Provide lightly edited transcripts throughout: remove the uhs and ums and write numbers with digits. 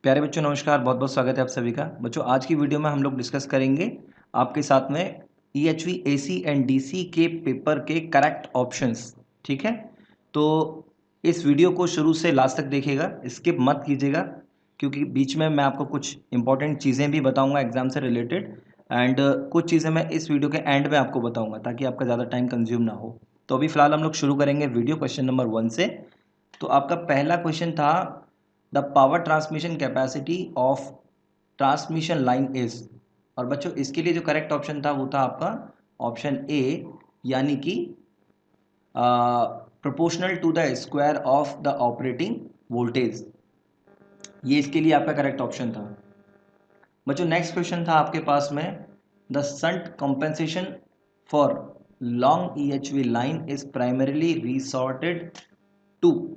प्यारे बच्चों नमस्कार, बहुत बहुत स्वागत है आप सभी का। बच्चों आज की वीडियो में हम लोग डिस्कस करेंगे आपके साथ में EHV AC एंड DC के पेपर के करेक्ट ऑप्शंस। ठीक है, तो इस वीडियो को शुरू से लास्ट तक देखिएगा, स्किप मत कीजिएगा, क्योंकि बीच में मैं आपको कुछ इंपॉर्टेंट चीज़ें भी बताऊंगा एग्जाम से रिलेटेड एंड कुछ चीज़ें मैं इस वीडियो के एंड में आपको बताऊंगा ताकि आपका ज़्यादा टाइम कंज्यूम ना हो। तो अभी फिलहाल हम लोग शुरू करेंगे वीडियो क्वेश्चन नंबर 1 से। तो आपका पहला क्वेश्चन था the power transmission capacity of transmission line is. और बच्चों इसके लिए जो करेक्ट ऑप्शन था वो था आपका ऑप्शन ए, यानी कि proportional to the square of the operating voltage. ये इसके लिए आपका करेक्ट ऑप्शन था। बच्चों नेक्स्ट क्वेश्चन था आपके पास में the shunt compensation for long EHV line is primarily resorted to.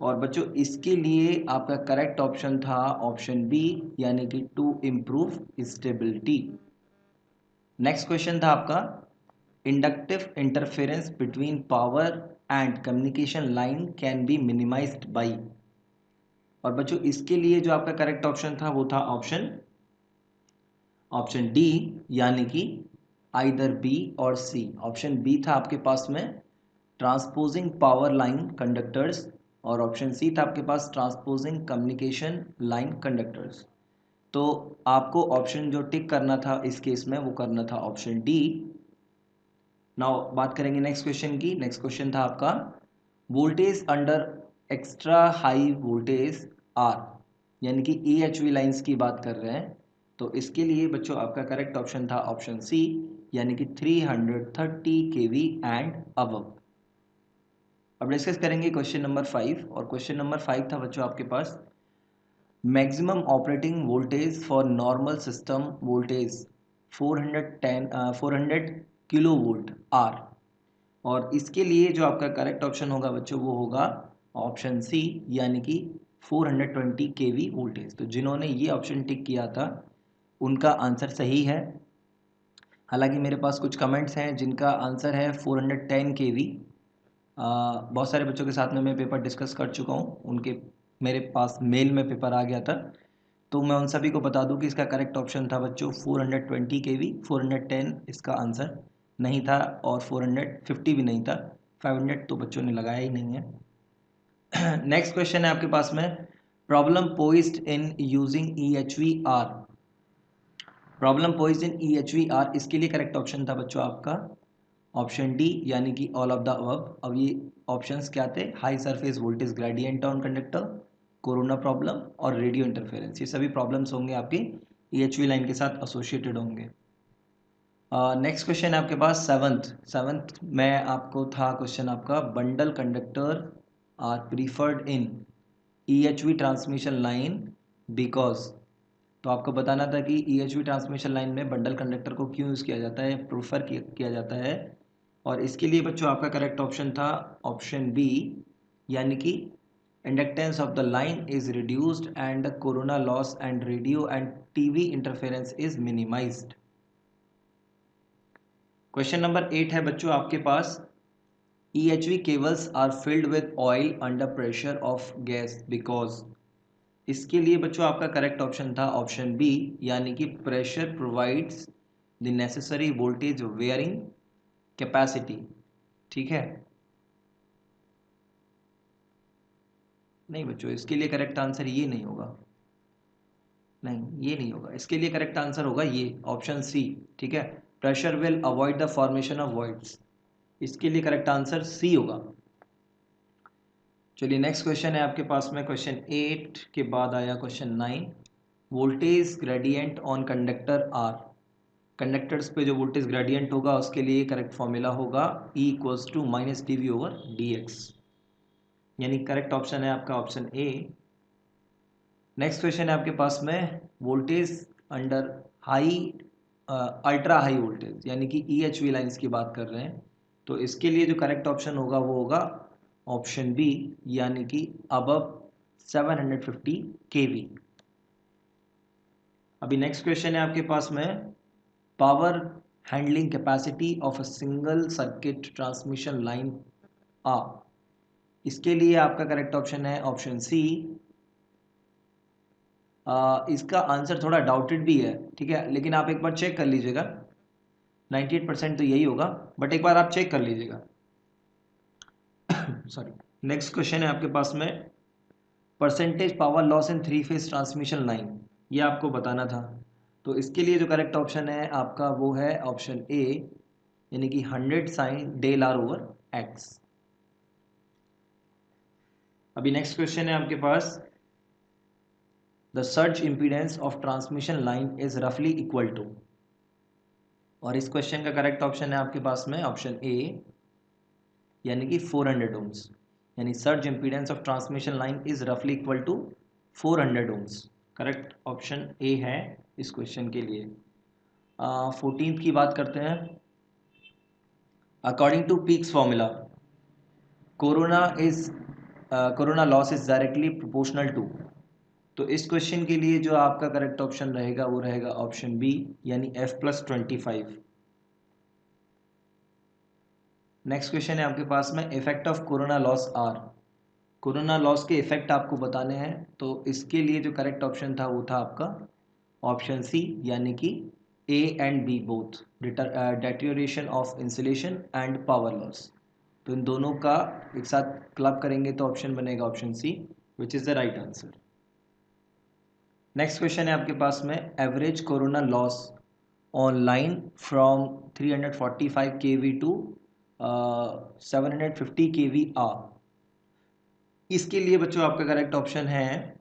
और बच्चों इसके लिए आपका करेक्ट ऑप्शन था ऑप्शन बी, यानी कि to improve stability. Next question था आपका inductive interference between power and communication line can be minimised by. और बच्चों इसके लिए जो आपका करेक्ट ऑप्शन था वो था ऑप्शन डी, यानी कि आइदर बी और सी। ऑप्शन बी था आपके पास में ट्रांसपोजिंग पावर लाइन कंडक्टर्स और ऑप्शन सी था आपके पास ट्रांसपोजिंग कम्युनिकेशन लाइन कंडक्टर्स। तो आपको ऑप्शन जो टिक करना था इस केस में वो करना था ऑप्शन डी। नाउ बात करेंगे नेक्स्ट क्वेश्चन की। नेक्स्ट क्वेश्चन था आपका voltage under extra high voltage are, यानी कि EHV लाइंस की बात कर रहे हैं। तो इसके लिए बच्चों आपका करेक्ट ऑप्शन था ऑप्शन सी, यानी कि 330 kV एंड अबव। अब डिस्कस करेंगे क्वेश्चन नंबर 5। और क्वेश्चन नंबर 5 था बच्चों आपके पास maximum operating voltage for normal system voltage 400 kilovolt are. और इसके लिए जो आपका करेक्ट ऑप्शन होगा बच्चों वो होगा ऑप्शन सी, यानी कि 420 kV वोल्टेज। तो जिन्होंने ये ऑप्शन टिक किया था उनका आंसर सही है। हालांकि मेरे पास कुछ कमेंट्स हैं जिनका आंसर है 410 kV। बहुत सारे बच्चों के साथ में मैं पेपर डिस्कस कर चुका हूँ, उनके मेरे पास मेल में पेपर आ गया था। तो मैं उन सभी को बता दूं कि इसका करेक्ट ऑप्शन था बच्चों 420 kV। 410 इसका आंसर नहीं था और 450 भी नहीं था। 500 तो बच्चों ने लगाया ही नहीं है। नेक्स्ट क्वेश्चन है आपके पास में problem posed in using EHV are. Problem posed in EHV are, इसके लिए करेक्ट ऑप्शन था बच्चों आपका ऑप्शन डी, यानी कि ऑल ऑफ द अबव। अब ये ऑप्शंस क्या थे? High surface voltage gradient on conductor, corona problem और रेडियो इंटरफेरेंस। ये सभी प्रॉब्लम्स होंगे आपकी EHV लाइन के साथ एसोसिएटेड होंगे। नेक्स्ट क्वेश्चन है आपके पास सेवंथ में आपको था क्वेश्चन आपका bundle conductor are preferred in EHV transmission line because. तो आपको बताना था कि EHV ट्रांसमिशन लाइन में बंडल कंडक्टर को क्यों यूज़ किया जाता है, प्रेफर किया जाता है। और इसके लिए बच्चों आपका करेक्ट ऑप्शन था ऑप्शन बी, यानी कि inductance of the line is reduced and the corona loss and radio and TV interference is minimised. Question number 8 है बच्चों आपके पास EHV cables are filled with oil under pressure of gas because। इसके लिए बच्चों आपका correct option था option B, यानी कि pressure provides the necessary voltage wearing capacity. ठीक है, नहीं बच्चों इसके लिए करेक्ट आंसर ये नहीं होगा, नहीं ये नहीं होगा। इसके लिए करेक्ट आंसर होगा ये ऑप्शन सी। ठीक है, pressure will avoid the formation of voids. इसके लिए करेक्ट आंसर सी होगा। चलिए नेक्स्ट क्वेश्चन है आपके पास में क्वेश्चन 8 के बाद आया question 9 voltage gradient on conductor are. Conductors पे जो वोल्टेज ग्रेडियंट होगा उसके लिए करेक्ट फॉर्मूला होगा E equals to minus dV/dx, यानी करेक्ट ऑप्शन है आपका ऑप्शन ए। नेक्स्ट क्वेश्चन है आपके पास में voltage under high ultra high voltage, यानी कि EHV लाइंस की बात कर रहे हैं। तो इसके लिए जो करेक्ट ऑप्शन होगा वो होगा ऑप्शन बी, यानी कि अबव 750 kV। अभी नेक्स्ट क्वेश्चन है आपके पास में power handling capacity of a single circuit transmission line आ। इसके लिए आपका करेक्ट ऑप्शन है ऑप्शन सी, इसका आंसर थोड़ा डाउटेड भी है, ठीक है, लेकिन आप एक बार चेक कर लीजिएगा। 98% तो यही होगा, बट एक बार आप चेक कर लीजिएगा। सॉरी। नेक्स्ट क्वेश्चन है आपके पास में, percentage power loss in 3 phase transmission line, ये आपको बताना था। तो इसके लिए जो करेक्ट ऑप्शन है आपका वो है ऑप्शन ए, यानी कि 100 sine del R over X. अभी नेक्स्ट क्वेश्चन है आपके पास, the surge impedance of transmission line is रफली इक्वल टू, और इस क्वेश्चन का करेक्ट ऑप्शन है आपके पास में ऑप्शन ए, यानी कि 400 ओम्स, यानी surge impedance of transmission line is रफली equal to 400 ohms. Correct option A है इस क्वेश्चन के लिए। 14th की बात करते हैं। According to Peek's formula, corona loss is directly proportional to, तो इस क्वेश्चन के लिए जो आपका करेक्ट ऑप्शन रहेगा वो रहेगा ऑप्शन बी, यानी F+25। नेक्स्ट क्वेश्चन है आपके पास में, effect of corona loss are, corona loss के इफेक्ट आपको बताने हैं। तो इसके लिए जो करेक्ट ऑप्शन था वो था आपका ऑप्शन सी, यानी कि A and B both, deterioration of insulation and power loss. तो इन दोनों का एक साथ क्लब करेंगे तो ऑप्शन बनेगा option C, which is the right answer. Next question है आपके पास में, average corona loss on line from 345 kV to 750 kV are, इसके लिए बच्चों आपका करेक्ट ऑप्शन है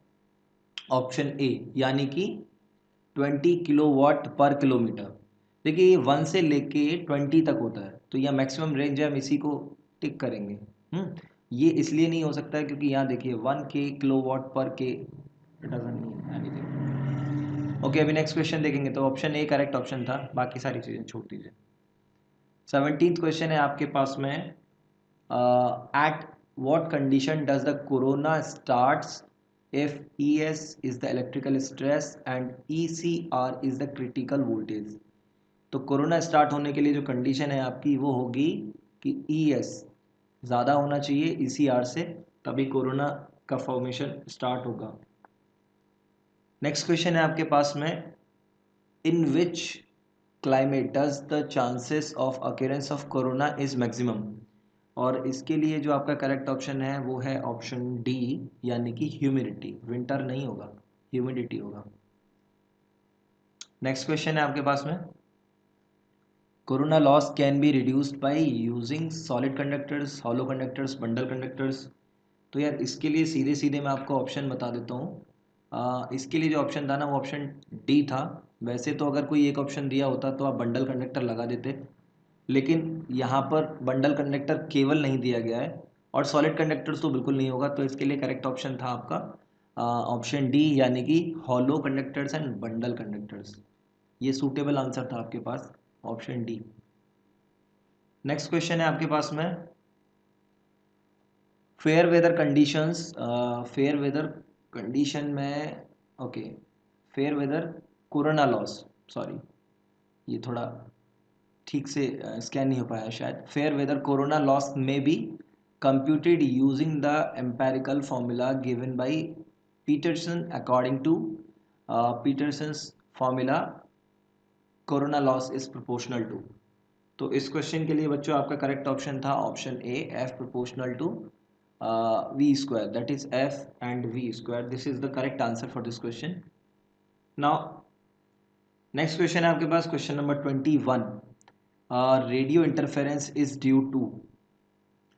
ऑप्शन ए, यानी कि 20 किलोवाट पर किलोमीटर। देखिए ये 1 से लेके 20 तक होता है, तो यह मैक्सिमम रेंज है, हम इसी को टिक करेंगे। ये इसलिए नहीं हो सकता है क्योंकि यहाँ देखिए 1 किलोवाट पर के, it doesn't mean anything. Okay, अभी नेक्स्ट क्वेश्चन देखेंगे। तो ऑप्शन ए करेक्ट ऑप्शन था, बाकी सारी चीज़ें छोड़ दीजिए। 17th क्वेश्चन है आपके पास में, eight what condition does the corona starts if ES is the electrical stress and ECR is the critical voltage। तो कोरोना स्टार्ट होने के लिए जो कंडीशन है आपकी वो होगी कि ES ज़्यादा होना चाहिए ECR से, तभी कोरोना का फॉर्मेशन स्टार्ट होगा। नेक्स्ट क्वेश्चन है आपके पास में, in which climate does the chances of occurrence of corona is maximum, और इसके लिए जो आपका करेक्ट ऑप्शन है वो है ऑप्शन डी, यानी कि ह्यूमिडिटी। विंटर नहीं होगा, ह्यूमिडिटी होगा। नेक्स्ट क्वेश्चन है आपके पास में, corona loss can be reduced by using solid conductors, hollow conductors, bundle conductors. तो यार इसके लिए सीधे सीधे मैं आपको ऑप्शन बता देता हूँ। इसके लिए जो ऑप्शन था ना वो ऑप्शन डी था। वैसे तो अगर कोई एक ऑप्शन दिया होता तो आप बंडल कंडक्टर लगा देते, लेकिन यहाँ पर बंडल कंडक्टर केवल नहीं दिया गया है, और सॉलिड कंडक्टर्स तो बिल्कुल नहीं होगा। तो इसके लिए करेक्ट ऑप्शन था आपका ऑप्शन डी, यानी कि hollow conductors and bundle conductors. ये सूटेबल आंसर था आपके पास, ऑप्शन डी। नेक्स्ट क्वेश्चन है आपके पास में, fair weather conditions, fair weather condition में, okay, fair weather corona loss, sorry ये थोड़ा ठीक से स्कैन नहीं हो पाया शायद। फेयर वेदर कोरोना लॉस में be computed using the empirical formula given by Peterson। According to Peterson's formula, corona loss is proportional to. तो इस क्वेश्चन के लिए बच्चों आपका करेक्ट ऑप्शन था option A, F proportional to V square, that is F and V square. This is the correct answer for this question. Now next question है आपके पास, question number 21, radio interference is due to,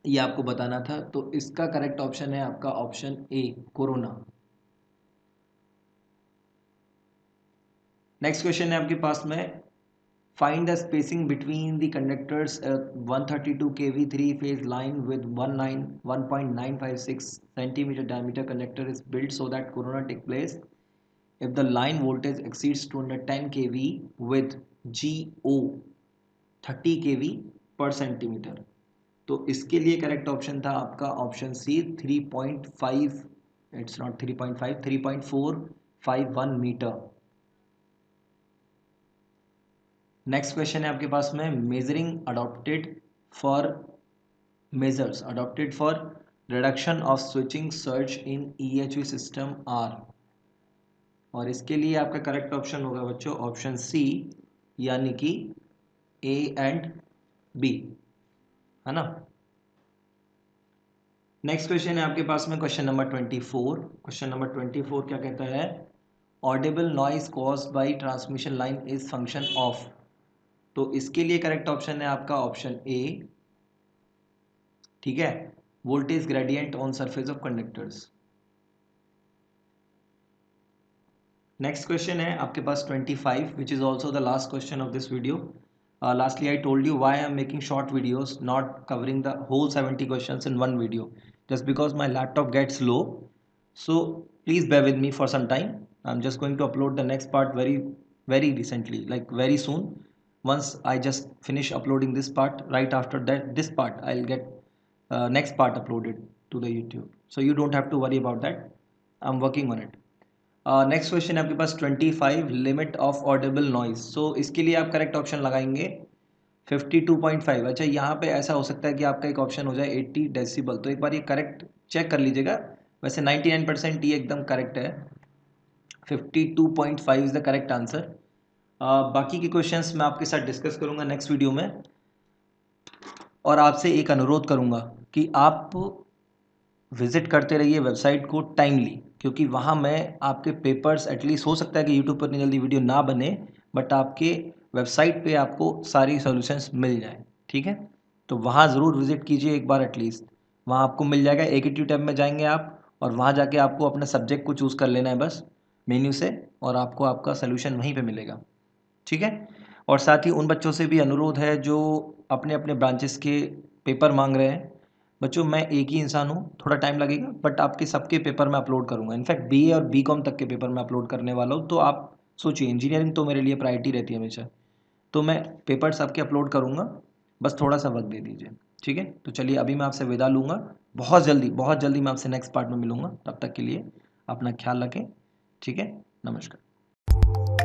ये आपको बताना था। तो इसका correct option है आपका option A, corona. Next question है आपके पास में, find the spacing between the conductors 132 kV 3 phase line with 1.956 centimetre diameter conductor is built so that corona take place if the line voltage exceeds 210 kV with GO 30 kV per centimeter। तो इसके लिए correct option था आपका option C, 3.5, it's not 3.5, 3.451 metre. Next question है आपके पास में, measuring adopted for measures adopted for reduction of switching surge in EHV system are, और इसके लिए आपका करेक्ट ऑप्शन होगा बच्चों ऑप्शन सी, यानी कि ए एंड बी, है ना। नेक्स्ट क्वेश्चन है आपके पास में क्वेश्चन नंबर 24। क्वेश्चन नंबर 24 क्या कहता है, Audible noise caused by transmission line is function of. तो इसके लिए करेक्ट ऑप्शन है आपका ऑप्शन ए, ठीक है, voltage gradient on surface of conductors. Next question है आपके पास 25 which is also the last question of this video. Lastly I told you why I am making short videos, not covering the whole 70 questions in one video, just because my laptop gets slow. So please bear with me for some time. I'm just going to upload the next part very recently, like very soon. Once I just finish uploading this part, right after that this part I'll get next part uploaded to the YouTube, so you don't have to worry about that. I'm working on it. Next question है आपके पास 25, limit of Audible noise. सो इसके लिए आप correct option लगाएंगे 52.5। अच्छा, यहाँ पे ऐसा हो सकता है कि आपका एक ऑप्शन हो जाए 80 डेसिबल, तो एक बार ये करेक्ट चेक कर लीजिएगा। वैसे 99% ये एकदम करेक्ट है, 52.5 इज द करेक्ट आंसर। बाकी के क्वेश्चंस मैं आपके साथ डिस्कस करूँगा नेक्स्ट वीडियो में, और आपसे एक अनुरोध करूँगा कि आप विजिट करते रहिए वेबसाइट को टाइमली, क्योंकि वहाँ मैं आपके पेपर्स, एटलीस्ट हो सकता है कि यूट्यूब पर इतनी जल्दी वीडियो ना बने, बट आपके वेबसाइट पे आपको सारी सॉल्यूशंस मिल जाएं, ठीक है। तो वहाँ ज़रूर विजिट कीजिए एक बार एटलीस्ट, वहाँ आपको मिल जाएगा। AKT टैब में जाएंगे आप, और वहाँ जाके आपको अपने सब्जेक्ट को चूज़ कर लेना है बस मेन्यू से, और आपको आपका सोल्यूशन वहीं पर मिलेगा, ठीक है। और साथ ही उन बच्चों से भी अनुरोध है जो अपने अपने ब्रांचेस के पेपर मांग रहे हैं। बच्चों, मैं एक ही इंसान हूँ, थोड़ा टाइम लगेगा, बट आपके सबके पेपर मैं अपलोड करूँगा। इनफैक्ट BA और BCom तक के पेपर मैं अपलोड करने वाला हूँ। तो आप सोचिए, इंजीनियरिंग तो मेरे लिए प्रायोरिटी रहती है हमेशा, तो मैं पेपर सबके अपलोड करूँगा, बस थोड़ा सा वक्त दे दीजिए, ठीक है। तो चलिए, अभी मैं आपसे विदा लूँगा, बहुत जल्दी मैं आपसे नेक्स्ट पार्ट में मिलूँगा। तब तक के लिए अपना ख्याल रखें, ठीक है। नमस्कार।